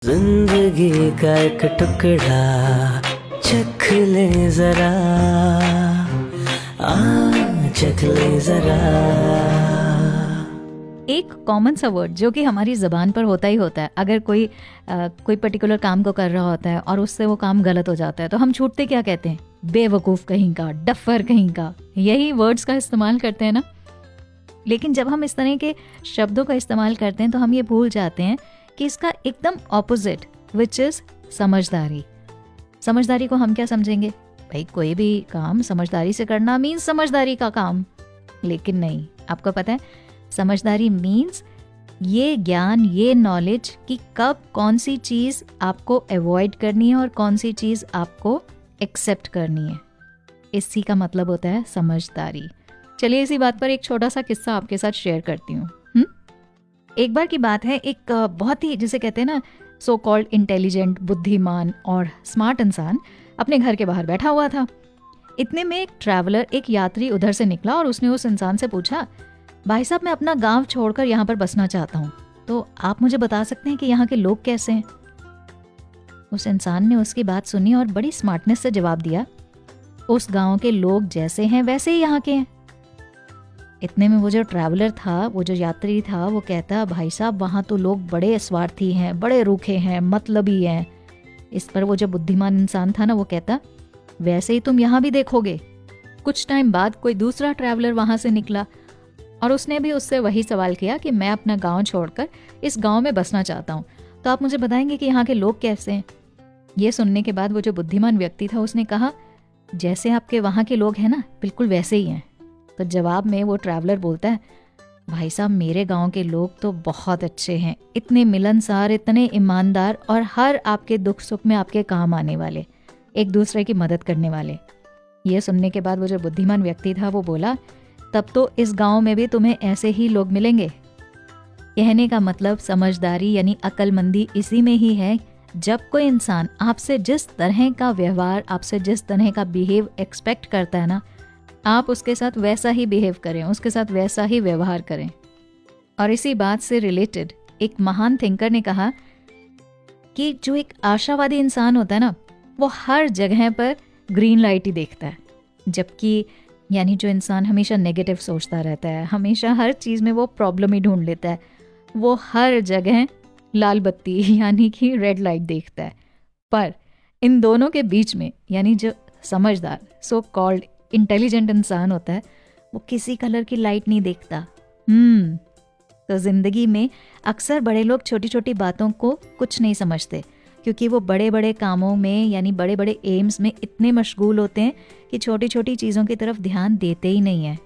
जिंदगी का एक टुकड़ा चख ले जरा, चख ले जरा। एक कॉमन सा वर्ड जो कि हमारी ज़बान पर होता ही होता है, अगर कोई पर्टिकुलर काम को कर रहा होता है और उससे वो काम गलत हो जाता है तो हम छूटते क्या कहते हैं? बेवकूफ़ कहीं का, डफर कहीं का। यही वर्ड्स का इस्तेमाल करते हैं ना। लेकिन जब हम इस तरह के शब्दों का इस्तेमाल करते हैं तो हम ये भूल जाते हैं कि इसका एकदम ऑपोजिट विच इज़ समझदारी। समझदारी को हम क्या समझेंगे? भाई कोई भी काम समझदारी से करना मीन्स समझदारी का काम। लेकिन नहीं, आपको पता है समझदारी मीन्स ये ज्ञान, ये नॉलेज कि कब कौन सी चीज़ आपको अवॉइड करनी है और कौन सी चीज़ आपको एक्सेप्ट करनी है। इसी का मतलब होता है समझदारी। चलिए इसी बात पर एक छोटा सा किस्सा आपके साथ शेयर करती हूँ। एक बार की बात है, एक बहुत ही जिसे कहते हैं ना सो कॉल्ड इंटेलिजेंट, बुद्धिमान और स्मार्ट इंसान अपने घर के बाहर बैठा हुआ था। इतने में एक ट्रैवलर, एक यात्री उधर से निकला और उसने उस इंसान से पूछा, भाई साहब मैं अपना गांव छोड़कर यहाँ पर बसना चाहता हूँ, तो आप मुझे बता सकते हैं कि यहाँ के लोग कैसे हैं? उस इंसान ने उसकी बात सुनी और बड़ी स्मार्टनेस से जवाब दिया, उस गांव के लोग जैसे हैं वैसे ही यहाँ के हैं। इतने में वो जो ट्रैवलर था, वो जो यात्री था, वो कहता, भाई साहब वहाँ तो लोग बड़े स्वार्थी हैं, बड़े रूखे हैं, मतलबी हैं। इस पर वो जो बुद्धिमान इंसान था ना, वो कहता, वैसे ही तुम यहाँ भी देखोगे। कुछ टाइम बाद कोई दूसरा ट्रैवलर वहाँ से निकला और उसने भी उससे वही सवाल किया कि मैं अपना गांव छोड़कर इस गांव में बसना चाहता हूँ, तो आप मुझे बताएंगे कि यहाँ के लोग कैसे हैं? ये सुनने के बाद वो जो बुद्धिमान व्यक्ति था उसने कहा, जैसे आपके वहाँ के लोग हैं ना, बिल्कुल वैसे ही हैं। तो जवाब में वो ट्रैवलर बोलता है, भाई साहब मेरे गांव के लोग तो बहुत अच्छे हैं, इतने मिलनसार, इतने ईमानदार और हर आपके दुख सुख में आपके काम आने वाले, एक दूसरे की मदद करने वाले। ये सुनने के बाद वो जो बुद्धिमान व्यक्ति था वो बोला, तब तो इस गांव में भी तुम्हें ऐसे ही लोग मिलेंगे। कहने का मतलब समझदारी यानी अक्लमंदी इसी में ही है, जब कोई इंसान आपसे जिस तरह का व्यवहार, आपसे जिस तरह का बिहेव एक्सपेक्ट करता है ना, आप उसके साथ वैसा ही बिहेव करें, उसके साथ वैसा ही व्यवहार करें। और इसी बात से रिलेटेड एक महान थिंकर ने कहा कि जो एक आशावादी इंसान होता है ना, वो हर जगह पर ग्रीन लाइट ही देखता है, जबकि यानी जो इंसान हमेशा नेगेटिव सोचता रहता है, हमेशा हर चीज़ में वो प्रॉब्लम ही ढूंढ लेता है, वो हर जगह लाल बत्ती यानी कि रेड लाइट देखता है। पर इन दोनों के बीच में यानी जो समझदार, सो कॉल्ड इंटेलिजेंट इंसान होता है, वो किसी कलर की लाइट नहीं देखता। तो जिंदगी में अक्सर बड़े लोग छोटी छोटी बातों को कुछ नहीं समझते, क्योंकि वो बड़े बड़े कामों में यानी बड़े बड़े एम्स में इतने मशगूल होते हैं कि छोटी छोटी चीज़ों की तरफ ध्यान देते ही नहीं है।